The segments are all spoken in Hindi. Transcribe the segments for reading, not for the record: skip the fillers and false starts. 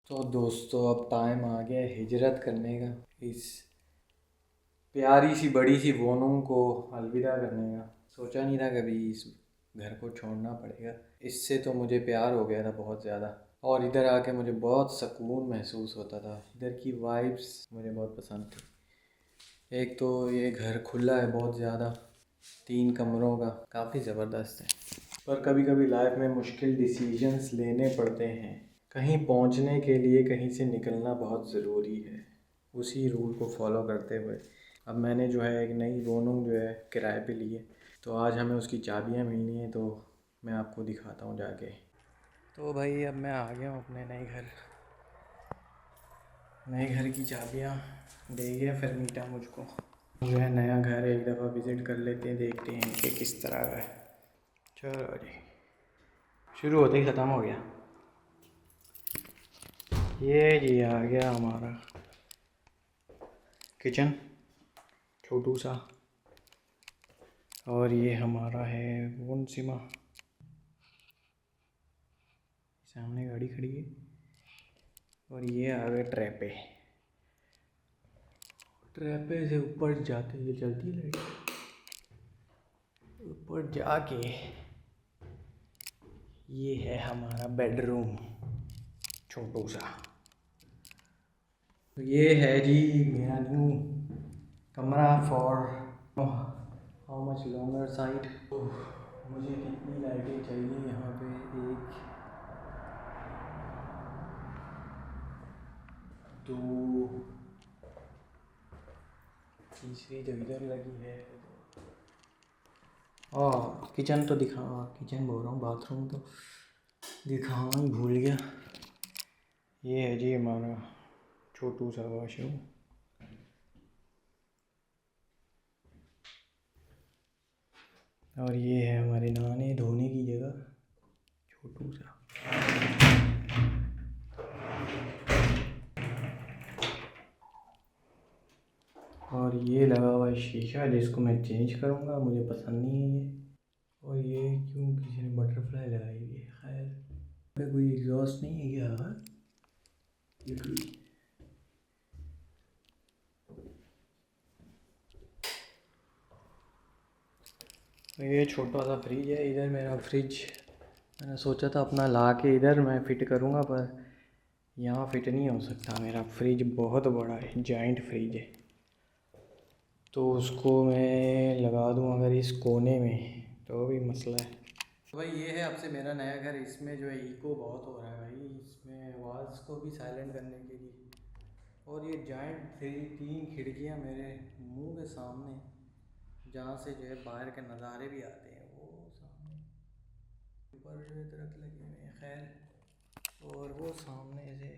तो दोस्तों अब टाइम आ गया है हिजरत करने का, इस प्यारी सी बड़ी सी वोनूं को अलविदा करने का। सोचा नहीं था कभी इस घर को छोड़ना पड़ेगा। इससे तो मुझे प्यार हो गया था बहुत ज़्यादा, और इधर आके मुझे बहुत सुकून महसूस होता था। इधर की वाइब्स मुझे बहुत पसंद थी। एक तो ये घर खुला है बहुत ज़्यादा, 3 कमरों का, काफ़ी ज़बरदस्त है। पर कभी कभी लाइफ में मुश्किल डिसीजंस लेने पड़ते हैं। कहीं पहुंचने के लिए कहीं से निकलना बहुत ज़रूरी है। उसी रूल को फॉलो करते हुए अब मैंने जो है एक नई वोनूं जो है किराए पे ली है। तो आज हमें उसकी चाबियां मिलनी है, तो मैं आपको दिखाता हूँ जाके। तो भाई अब मैं आ गया हूँ अपने नए घर की चाबियाँ दे गया फिर मीटा मुझको। जो है नया घर एक दफ़ा विज़िट कर लेते हैं, देखते हैं कि किस तरह का है। चलो जी, शुरू होते ही ख़त्म हो गया। ये जी आ गया हमारा किचन, छोटू सा। और ये हमारा है वोन सीमा, सामने गाड़ी खड़ी है। और ये आ गए ट्रैपे। ट्रैपे से ऊपर जाते हुए चलती लाइट, ऊपर जाके ये है हमारा बेडरूम, छोटू सा। तो ये है जी मेरा न्यू कमरा for how much longer side. मुझे कितनी लाइटें चाहिए यहाँ पे? एक, दो, तीसरी तो इधर लगी है। और किचन तो दिखा, किचन बोल रहा हूँ, बाथरूम तो दिखाना ही भूल गया। ये है जी हमारा छोटू सा वॉशरूम। और ये है हमारे नहाने धोने की जगह, छोटू सा। और ये लगा हुआ है शीशा, जिसको मैं चेंज करूँगा, मुझे पसंद नहीं है ये। और ये क्यों किसी ने बटरफ्लाई लगाई हुई है? खैर कोई एग्जॉस्ट नहीं है क्या? तो ये छोटा सा फ्रिज है इधर मेरा। फ्रिज मैंने सोचा था अपना ला के इधर मैं फ़िट करूँगा, पर यहाँ फ़िट नहीं हो सकता। मेरा फ्रिज बहुत बड़ा है, जाइंट फ्रिज है। तो उसको मैं लगा दूँ अगर इस कोने में, तो भी मसला है। तो भाई ये है आपसे मेरा नया घर। इसमें जो है इको बहुत हो रहा है भाई, इसमें आवाज़ को भी साइलेंट करने के लिए। और ये जाइंट 3 खिड़कियाँ मेरे मुंह के सामने, जहाँ से जो है बाहर के नज़ारे भी आते हैं। वो सामने ऊपर जो है दरख्त लगे हुए हैं, खैर। और वो सामने से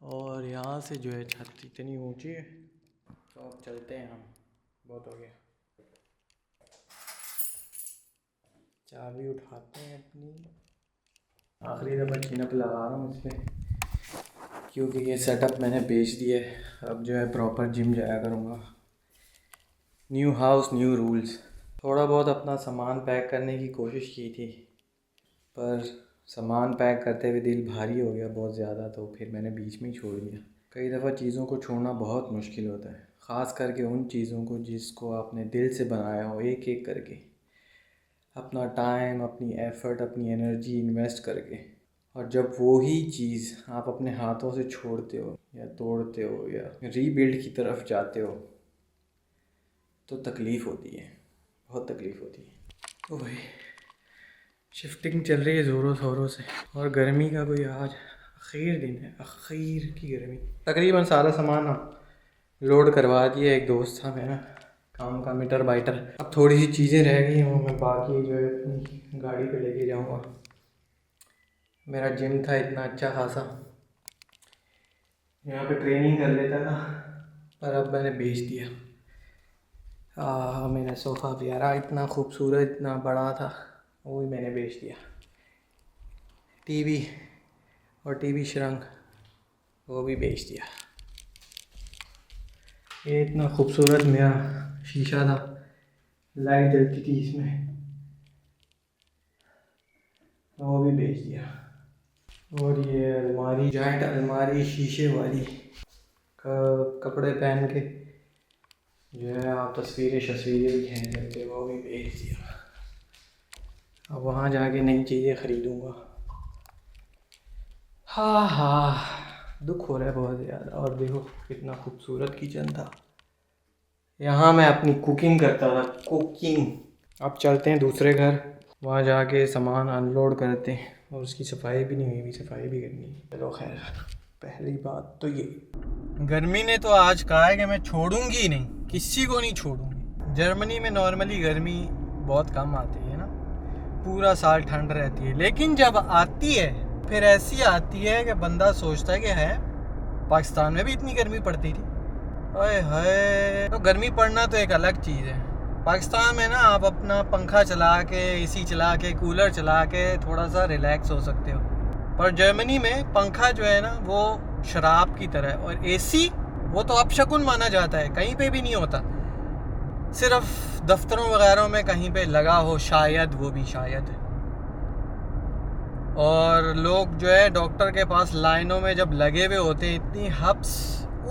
और यहाँ से जो है छत इतनी ऊंची है। तो अब चलते हैं हम, बहुत हो गया। चाबी उठाते हैं अपनी। आखिरी दफ़ा चिनअप लगा रहा हूँ इस पर, क्योंकि ये सेटअप मैंने बेच दिया है। अब जो है प्रॉपर जिम जाया करूँगा। New house new rules. थोड़ा बहुत अपना सामान पैक करने की कोशिश की थी, पर सामान पैक करते हुए दिल भारी हो गया बहुत ज़्यादा, तो फिर मैंने बीच में ही छोड़ दिया। कई दफ़ा चीज़ों को छोड़ना बहुत मुश्किल होता है, ख़ास करके उन चीज़ों को जिसको आपने दिल से बनाया हो, एक एक करके, अपना टाइम, अपनी एफ़र्ट, अपनी एनर्जी इन्वेस्ट करके। और जब वो ही चीज़ आप अपने हाथों से छोड़ते हो या तोड़ते हो या रीबिल्ड की तरफ जाते हो, तो तकलीफ़ होती है, बहुत तकलीफ़ होती है। तो भाई शिफ्टिंग चल रही है ज़ोरों शोरों से, और गर्मी का कोई आज आखिर दिन है, आखिर की गर्मी। तकरीबन सारा सामान हम लोड करवा दिया। एक दोस्त था मेरा काम का, मीटर बाइटर। अब थोड़ी सी चीज़ें रह गई हैं, मैं बाकी जो है अपनी गाड़ी पे लेके जाऊँगा। मेरा जिम था इतना अच्छा खासा, यहाँ पे ट्रेनिंग कर लेता था, पर अब मैंने बेच दिया। मेरा सोफ़ा प्यारा, इतना खूबसूरत, इतना बड़ा था, वो भी मैंने बेच दिया। टीवी और टीवी श्रंक, वो भी बेच दिया। ये इतना खूबसूरत मेरा शीशा था, लाइट जलती थी इसमें, वो भी बेच दिया। और ये अलमारी, जॉइंट अलमारी शीशे वाली, कपड़े पहन के जो है आप तस्वीरें शस्वीरें भी खींच सकते, वो भी बेच दिया। अब वहाँ जाके नई चीज़ें ख़रीदूँगा। हाँ हाँ, दुख हो रहा है बहुत ज़्यादा। और देखो कितना खूबसूरत किचन था, यहाँ मैं अपनी कुकिंग करता था, कुकिंग। अब चलते हैं दूसरे घर, वहाँ जाके सामान अनलोड करते हैं। और उसकी सफाई भी नहीं हुई, सफाई भी करनी है। चलो खैर, पहली बात तो ये, गर्मी ने तो आज कहा है कि मैं छोड़ूंगी ही नहीं, किसी को नहीं छोड़ूंगी। जर्मनी में नॉर्मली गर्मी बहुत कम आती है ना, पूरा साल ठंड रहती है, लेकिन जब आती है फिर ऐसी आती है कि बंदा सोचता है कि है पाकिस्तान में भी इतनी गर्मी पड़ती थी। ओए हाय, तो गर्मी पड़ना तो एक अलग चीज़ है। पाकिस्तान में ना आप अपना पंखा चला के, एसी चला के, कूलर चला के थोड़ा सा रिलैक्स हो सकते हो। पर जर्मनी में पंखा जो है ना वो शराब की तरह है, और एसी वो तो अपशकुन माना जाता है, कहीं पे भी नहीं होता, सिर्फ दफ्तरों वगैरह में कहीं पे लगा हो शायद, वो भी शायद। और लोग जो है डॉक्टर के पास लाइनों में जब लगे हुए होते हैं, इतनी हब्स,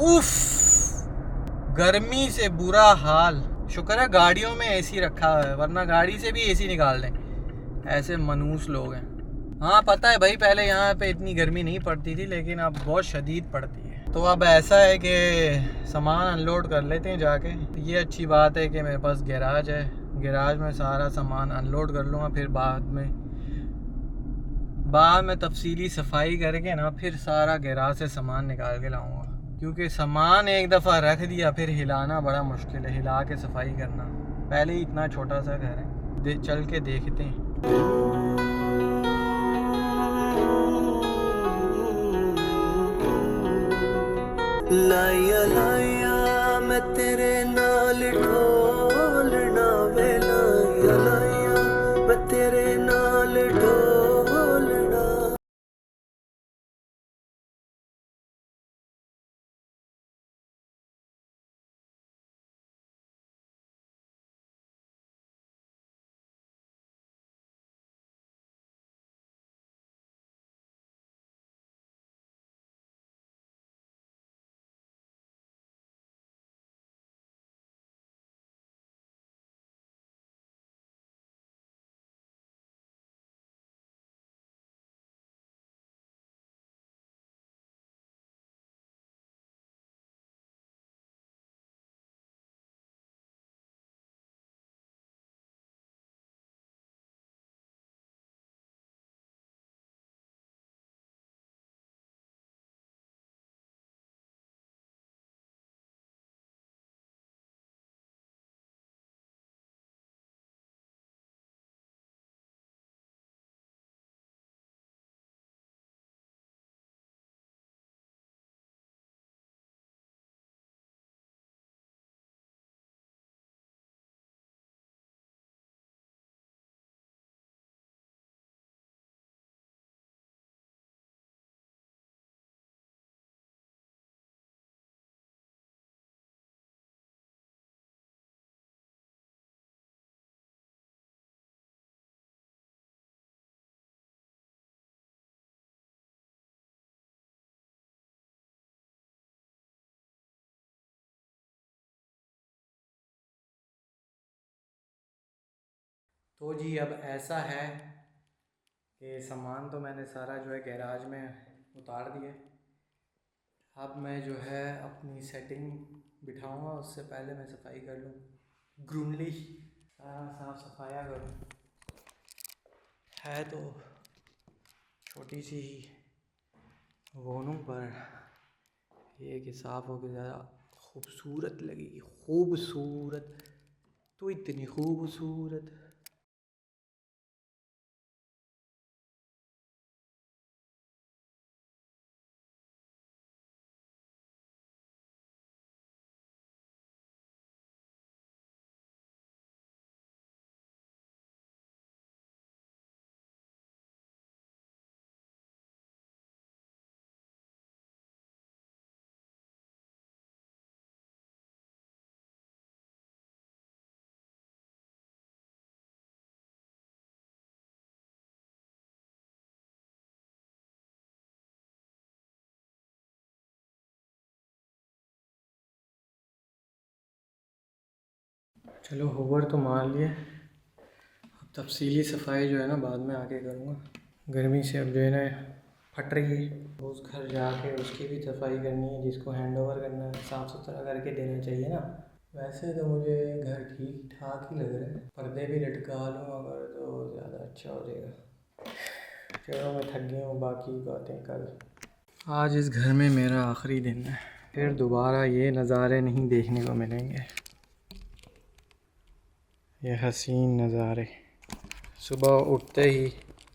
उफ, गर्मी से बुरा हाल। शुक्र है गाड़ियों में एसी रखा है, वरना गाड़ी से भी एसी निकाल दें, ऐसे मनूस लोग हैं। हाँ पता है भाई, पहले यहाँ पे इतनी गर्मी नहीं पड़ती थी, लेकिन अब बहुत शदीद पड़ती है। तो अब ऐसा है कि सामान अनलोड कर लेते हैं जाके। ये अच्छी बात है कि मेरे पास गैराज है, गैराज में सारा सामान अनलोड कर लूँगा, फिर बाद में तफसीली सफाई करके ना फिर सारा गैराज से सामान निकाल के लाऊंगा। क्योंकि सामान एक दफ़ा रख दिया फिर हिलाना बड़ा मुश्किल है, हिला के सफाई करना। पहले ही इतना छोटा सा घर है, चल के देखते हैं। लाया लाया मैं तेरे नाल ढोलना वे, लाया लाया मैं तेरे नाल ढोलना। तो जी अब ऐसा है कि सामान तो मैंने सारा जो है गैराज में उतार दिया। अब मैं जो है अपनी सेटिंग बिठाऊंगा, उससे पहले मैं सफाई कर लूँ, ग्रूमली सारा साफ सफाया करूँ। है तो छोटी सी ही वोनू, पर ये कि साफ़ हो के ज़्यादा खूबसूरत लगेगी। खूबसूरत तो इतनी खूबसूरत। चलो होवर तो मार लिए, अब तफसीली सफाई जो है ना बाद में आके करूँगा। गर्मी से अब जो है ना फट रही है। उस घर जाके उसकी भी सफाई करनी है, जिसको हैंड ओवर करना है, साफ़ सुथरा करके देना चाहिए ना। वैसे तो मुझे घर ठीक ठाक ही लग रहा है, पर्दे भी लटका लूँ अगर तो ज़्यादा अच्छा हो जाएगा। चलो मैं थक गया हूँ, बाकी बातें कल। आज इस घर में मेरा आखिरी दिन है, फिर दोबारा ये नज़ारे नहीं देखने को मिलेंगे, ये हसीन नज़ारे। सुबह उठते ही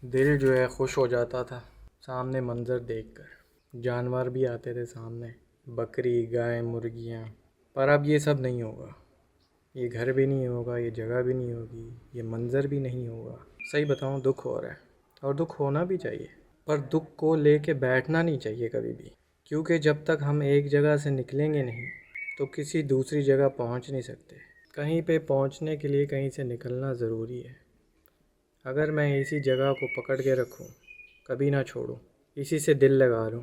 दिल जो है खुश हो जाता था सामने मंज़र देखकर। जानवर भी आते थे सामने, बकरी, गाय, मुर्गियाँ। पर अब ये सब नहीं होगा, ये घर भी नहीं होगा, ये जगह भी नहीं होगी, ये मंज़र भी नहीं होगा। सही बताऊँ दुख हो रहा है, और दुख होना भी चाहिए, पर दुख को लेके बैठना नहीं चाहिए कभी भी। क्योंकि जब तक हम एक जगह से निकलेंगे नहीं तो किसी दूसरी जगह पहुंच नहीं सकते। कहीं पे पहुंचने के लिए कहीं से निकलना ज़रूरी है। अगर मैं इसी जगह को पकड़ के रखूं, कभी ना छोड़ूं, इसी से दिल लगा लूं,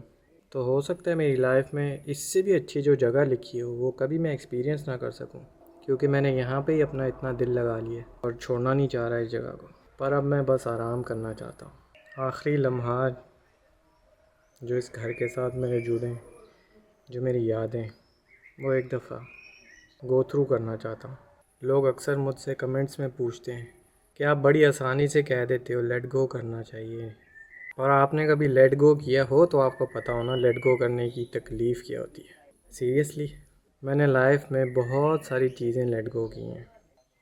तो हो सकता है मेरी लाइफ में इससे भी अच्छी जो जगह लिखी हो वो कभी मैं एक्सपीरियंस ना कर सकूं। क्योंकि मैंने यहाँ पे ही अपना इतना दिल लगा लिया और छोड़ना नहीं चाह रहा इस जगह को। पर अब मैं बस आराम करना चाहता हूँ। आखिरी लम्हात जो इस घर के साथ मेरे जुड़े, जो मेरी यादें, वो एक दफ़ा गो थ्रू करना चाहता हूँ। लोग अक्सर मुझसे कमेंट्स में पूछते हैं कि आप बड़ी आसानी से कह देते हो लेट गो करना चाहिए, और आपने कभी लेट गो किया हो तो आपको पता हो ना लेट गो करने की तकलीफ़ क्या होती है। सीरियसली मैंने लाइफ में बहुत सारी चीज़ें लेट गो की हैं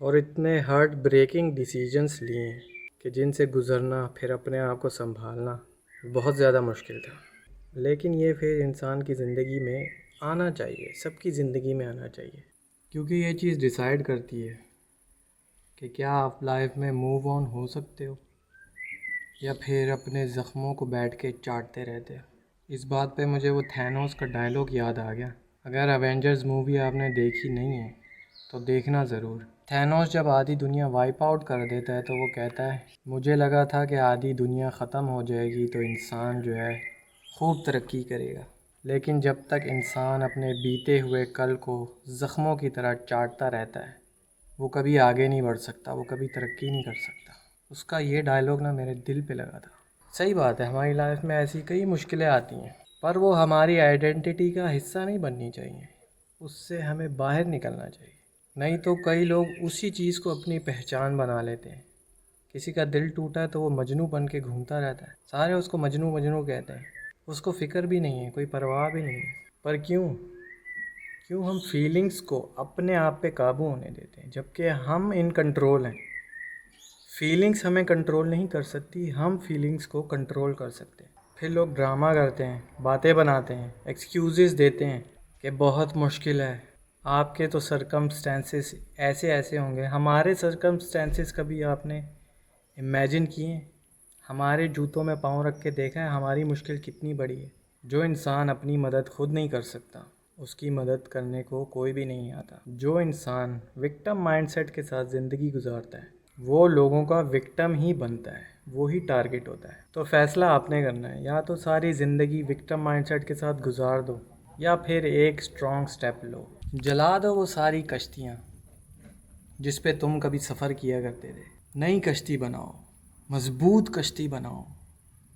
और इतने हार्ट ब्रेकिंग डिसीजंस लिए हैं कि जिनसे गुज़रना, फिर अपने आप को संभालना बहुत ज़्यादा मुश्किल था। लेकिन ये फिर इंसान की ज़िंदगी में आना चाहिए, सबकी ज़िंदगी में आना चाहिए, क्योंकि ये चीज़ डिसाइड करती है कि क्या आप लाइफ में मूव ऑन हो सकते हो या फिर अपने ज़ख्मों को बैठ के चाटते रहते हो। इस बात पे मुझे वो थैनोस का डायलॉग याद आ गया। अगर अवेंजर्स मूवी आपने देखी नहीं है तो देखना ज़रूर। थैनोस जब आधी दुनिया वाइप आउट कर देता है तो वो कहता है, मुझे लगा था कि आधी दुनिया ख़त्म हो जाएगी तो इंसान जो है खूब तरक्की करेगा, लेकिन जब तक इंसान अपने बीते हुए कल को ज़ख्मों की तरह चाटता रहता है वो कभी आगे नहीं बढ़ सकता, वो कभी तरक्की नहीं कर सकता। उसका ये डायलॉग ना मेरे दिल पे लगा था। सही बात है, हमारी लाइफ में ऐसी कई मुश्किलें आती हैं, पर वो हमारी आइडेंटिटी का हिस्सा नहीं बननी चाहिए, उससे हमें बाहर निकलना चाहिए। नहीं तो कई लोग उसी चीज़ को अपनी पहचान बना लेते हैं। किसी का दिल टूटा है तो वो मजनू बन के घूमता रहता है, सारे उसको मजनू मजनू कहते हैं, उसको फ़िक्र भी नहीं है, कोई परवाह भी नहीं है। पर क्यों क्यों हम फीलिंग्स को अपने आप पे काबू होने देते हैं, जबकि हम इन कंट्रोल हैं। फीलिंग्स हमें कंट्रोल नहीं कर सकती, हम फीलिंग्स को कंट्रोल कर सकते हैं। फिर लोग ड्रामा करते हैं, बातें बनाते हैं, एक्सक्यूज़ेस देते हैं कि बहुत मुश्किल है, आपके तो सरकमस्टेंसेस ऐसे ऐसे होंगे। हमारे सरकमस्टेंसेस कभी आपने इमेजिन किए हैं? हमारे जूतों में पाँव रख के देखा है हमारी मुश्किल कितनी बड़ी है। जो इंसान अपनी मदद खुद नहीं कर सकता उसकी मदद करने को कोई भी नहीं आता। जो इंसान विक्टिम माइंडसेट के साथ ज़िंदगी गुजारता है वो लोगों का विक्टिम ही बनता है, वो ही टारगेट होता है। तो फ़ैसला आपने करना है, या तो सारी ज़िंदगी विक्टिम माइंडसेट के साथ गुजार दो या फिर एक स्ट्रॉन्ग स्टेप लो। जला दो वो सारी कश्तियाँ जिस पे तुम कभी सफ़र किया करते थे। नई कश्ती बनाओ, मज़बूत कश्ती बनाओ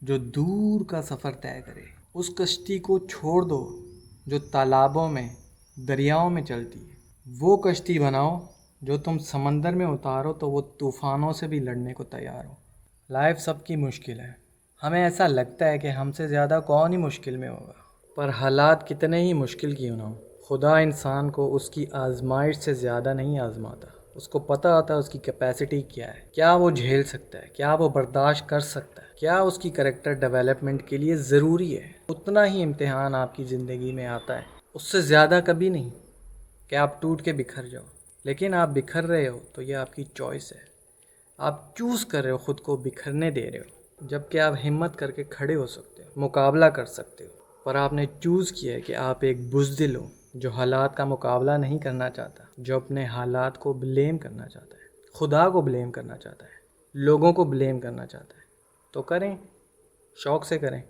जो दूर का सफ़र तय करे। उस कश्ती को छोड़ दो जो तालाबों में, दरियाओं में चलती है। वो कश्ती बनाओ जो तुम समंदर में उतारो तो वो तूफ़ानों से भी लड़ने को तैयार हो। लाइफ सबकी मुश्किल है, हमें ऐसा लगता है कि हमसे ज़्यादा कौन ही मुश्किल में होगा, पर हालात कितने ही मुश्किल क्यों ना हो, खुदा इंसान को उसकी आजमाइश से ज़्यादा नहीं आजमाता। उसको पता होता है उसकी कैपेसिटी क्या है, क्या वो झेल सकता है, क्या वो बर्दाश्त कर सकता है, क्या उसकी करैक्टर डेवलपमेंट के लिए ज़रूरी है। उतना ही इम्तिहान आपकी ज़िंदगी में आता है, उससे ज़्यादा कभी नहीं कि आप टूट के बिखर जाओ। लेकिन आप बिखर रहे हो तो ये आपकी चॉइस है, आप चूज़ कर रहे हो ख़ुद को बिखरने दे रहे हो, जबकि आप हिम्मत करके खड़े हो सकते हो, मुकाबला कर सकते हो। पर आपने चूज़ किया है कि आप एक बुज़दिल हो जो हालात का मुकाबला नहीं करना चाहता, जो अपने हालात को ब्लेम करना चाहता है, खुदा को ब्लेम करना चाहता है, लोगों को ब्लेम करना चाहता है। तो करें, शौक़ से करें।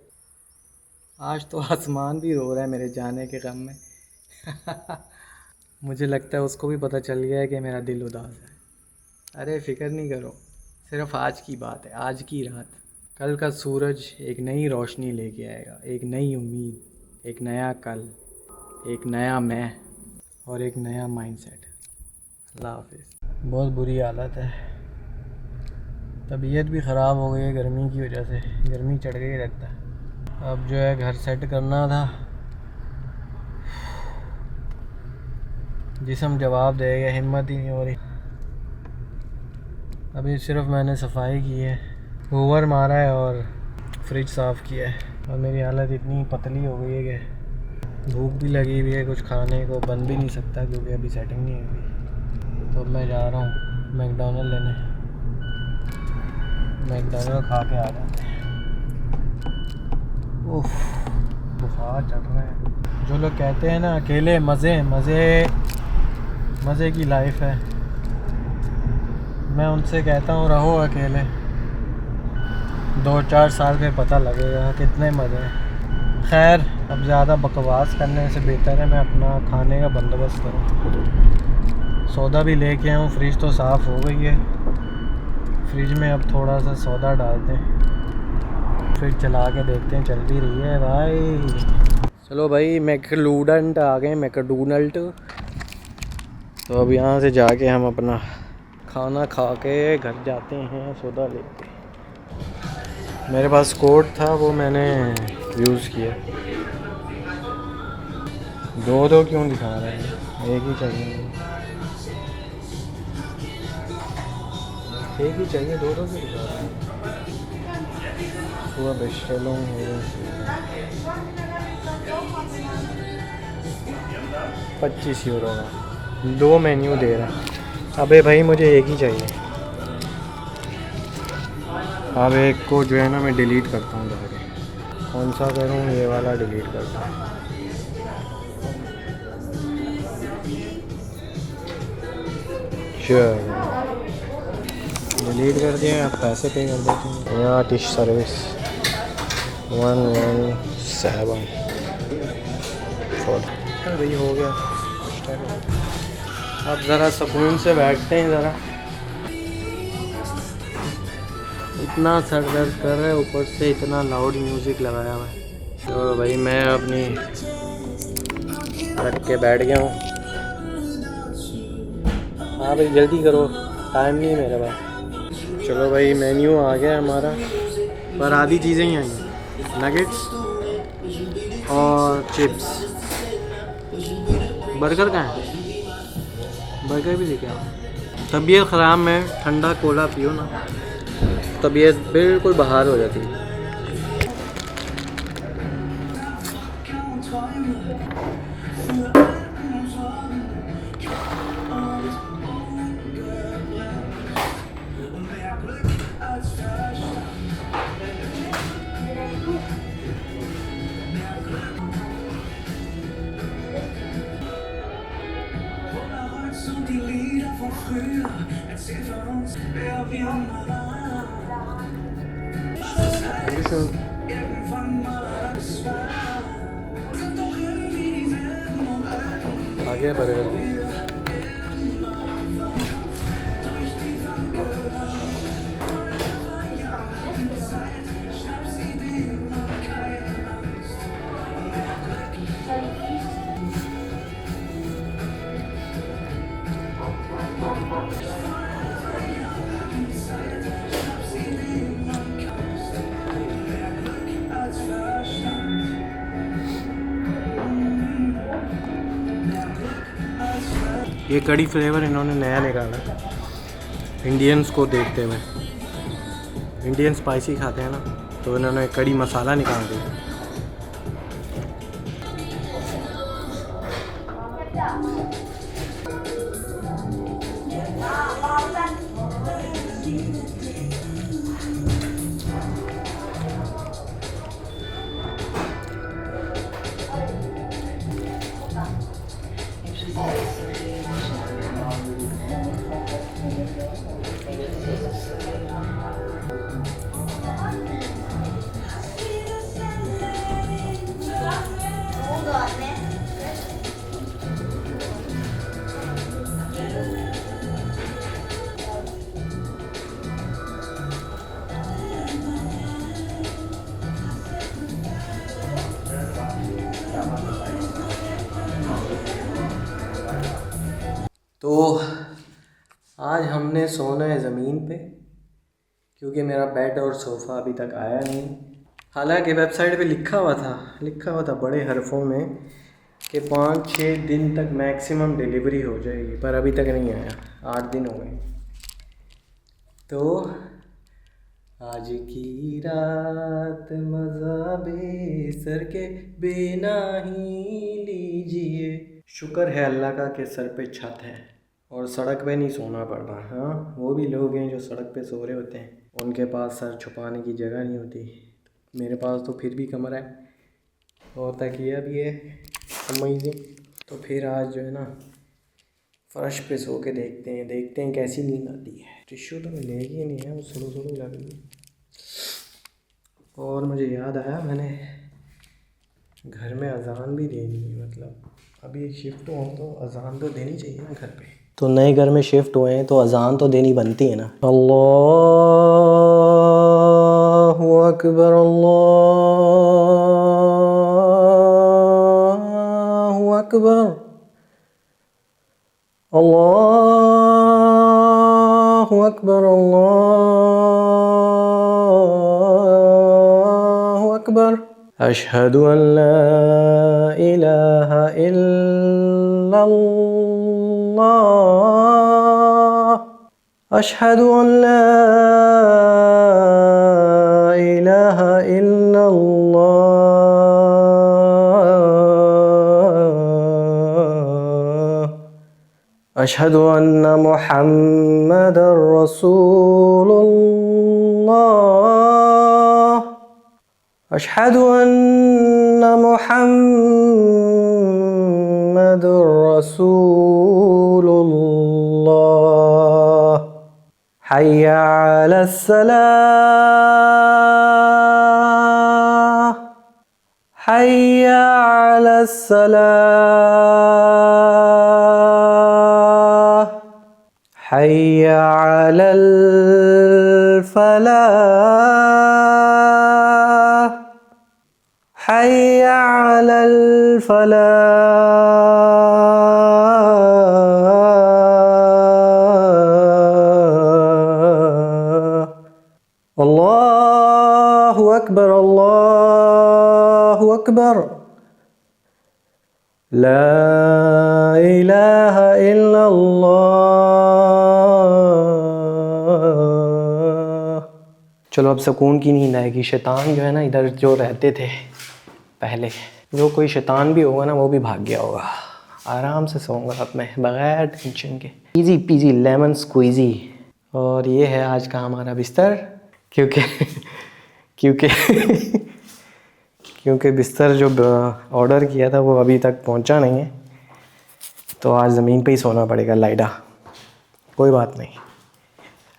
आज तो आसमान भी रो रहा है मेरे जाने के गम में। मुझे लगता है उसको भी पता चल गया है कि मेरा दिल उदास है। अरे फ़िक्र नहीं करो, सिर्फ आज की बात है, आज की रात। कल का सूरज एक नई रोशनी लेके आएगा, एक नई उम्मीद, एक नया कल, एक नया मैं और एक नया माइंडसेट। अल्लाह हाफिज़। बहुत बुरी हालत है, तबीयत भी ख़राब हो गई है गर्मी की वजह से, गर्मी चढ़ गई लगता है। अब जो है घर सेट करना था, जिस्म जवाब देगा, हिम्मत ही नहीं हो रही। अभी सिर्फ मैंने सफाई की है, हूवर मारा है और फ्रिज साफ़ किया है, और मेरी हालत इतनी पतली हो गई है कि भूख भी लगी हुई है, कुछ खाने को बन भी नहीं सकता क्योंकि अभी सेटिंग नहीं हुई। तो मैं जा रहा हूँ मैकडॉनल्ड लेने, मैकडॉनल्ड खा के आ जाते हैं। उफ, बुखार चढ़ रहा है। जो लोग कहते हैं ना अकेले मज़े की लाइफ है, मैं उनसे कहता हूँ रहो अकेले, 2-4 साल में पता लगेगा कितने मज़े हैं। खैर, अब ज़्यादा बकवास करने से बेहतर है मैं अपना खाने का बंदोबस्त करूँ। सौदा भी लेके आऊँ, फ्रिज तो साफ़ हो गई है, फ्रिज में अब थोड़ा सा सौदा डालते हैं, फ्रिज चला के देखते हैं चल भी रही है भाई। चलो भाई, मैकडोनल्ड आ गए, मैकडोनल्ड। तो अब यहाँ से जाके हम अपना खाना खा के घर जाते हैं सौदा लेके। मेरे पास कोड था, वो मैंने यूज़ किया। दो क्यों दिखा रहे हैं, एक ही चाहिए, एक ही चाहिए, दो क्यों दिखा रहे हैं। सुबह बेस्टेलों 25 यूरो का 2 मेन्यू दे रहा है। अबे भाई मुझे एक ही चाहिए। अब एक को जो है ना मैं डिलीट करता हूँ जाके। कौन सा करूँ, ये वाला डिलीट करता हूँ। डिलीट कर दिया, आप पैसे पे कर देते हैं। यहाँ डिश सर्विस 117 भाई हो गया। अब ज़रा सुकून से बैठते हैं ज़रा, इतना सर दर्द कर रहा है, ऊपर से इतना लाउड म्यूज़िक लगाया हुआ है। तो भाई मैं अपनी रख के बैठ गया हूँ। हाँ भाई जल्दी करो, टाइम नहीं है मेरे पास। चलो भाई मेन्यू आ गया हमारा, पर आधी चीज़ें ही आई हैं, नगेट्स और चिप्स। बर्गर कहाँ है, बर्गर भी लेके आओ। तबीयत ख़राब में ठंडा कोला पियो ना, तबीयत बिल्कुल बहार हो जाती है। आ गया बर्गर। ये कड़ी फ्लेवर इन्होंने नया निकाला इंडियंस को देखते हुए। इंडियन स्पाइसी खाते हैं ना, तो इन्होंने कड़ी मसाला निकाल दिया। तो आज हमने सोना है ज़मीन पे, क्योंकि मेरा बेड और सोफ़ा अभी तक आया नहीं। हालांकि वेबसाइट पे लिखा हुआ था बड़े हरफों में कि 5-6 दिन तक मैक्सिमम डिलीवरी हो जाएगी, पर अभी तक नहीं आया। 8 दिन हो गए। तो आज की रात मज़ा बेसर के बिना ही लीजिए। शुक्र है अल्लाह का कि सर पे छत है और सड़क पे नहीं सोना पड़ रहा। हाँ, वो भी लोग हैं जो सड़क पे सो रहे होते हैं, उनके पास सर छुपाने की जगह नहीं होती। मेरे पास तो फिर भी कमरा है और तकिया भी है अमेजिंग। तो फिर आज जो है ना फ़र्श पे सो के देखते हैं कैसी नींद आती है। टिश्यू तो मिलेगी ही नहीं है, वो सुनो लग रही है। और मुझे याद आया, मैंने घर में अजान भी देनी है, मतलब अभी शिफ्ट हुआ तो अजान तो देनी चाहिए ना घर पे। तो नए घर में शिफ्ट हुए हैं तो अजान तो देनी बनती है ना। अल्लाहु अकबर, अल्लाहु अकबर, अल्लाहु अकबर, अल्लाहु अकबर। अशहदु अन ला इलाहा इल्लल्लाह, अशहदु अन ला इलाहा इल्लल्लाह, अशहदु अन्ना मुहम्मदर रसूलुल्लाह, अशहदु अन्ना मुहम्मदुर रसूलुल्लाह। हय्या अलस्सलाह, हय्या अलस्सलाह, हय्या अलल फलाह, हय्या अलल फलाह। अल्लाहु अकबर, अल्लाहु अकबर, ला इलाहा इल्लल्लाह। चलो अब सुकून की नींद आएगी। शैतान जो है ना इधर जो रहते थे पहले, जो कोई शैतान भी होगा ना वो भी भाग गया होगा। आराम से सोऊंगा अब मैं बग़ैर टेंशन के, इजी पीजी लेमन स्क्वीजी। और ये है आज का हमारा बिस्तर, क्योंकि क्योंकि क्योंकि बिस्तर जो ऑर्डर किया था वो अभी तक पहुंचा नहीं है, तो आज ज़मीन पे ही सोना पड़ेगा लाइडा। कोई बात नहीं,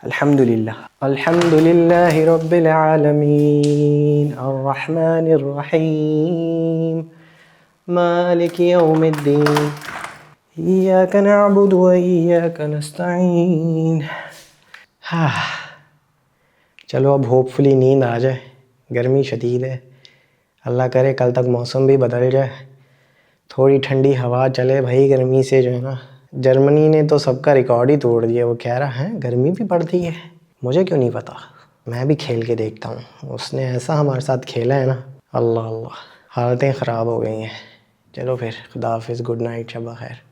अल्हम्दुलिल्लाह। अल्हम्दुलिल्लाहि रब्बिल आलमीन, अर्रहमानिर रहीम, मालिकि यौमिद्दीन, इय्याका नअबुदु व इय्याका नस्तईन। हाँ, चलो अब होपफुली नींद आ जाए। गर्मी शदीद है, अल्लाह करे कल तक मौसम भी बदल जाए, थोड़ी ठंडी हवा चले भाई। गर्मी से जो है ना, जर्मनी ने तो सबका रिकॉर्ड ही तोड़ दिया। वो कह रहा है गर्मी भी बढ़ती है, मुझे क्यों नहीं पता, मैं भी खेल के देखता हूँ। उसने ऐसा हमारे साथ खेला है ना, अल्लाह अल्लाह, हालतें ख़राब हो गई हैं। चलो फिर खुदा हाफिज़, गुड नाइट, शब खैर।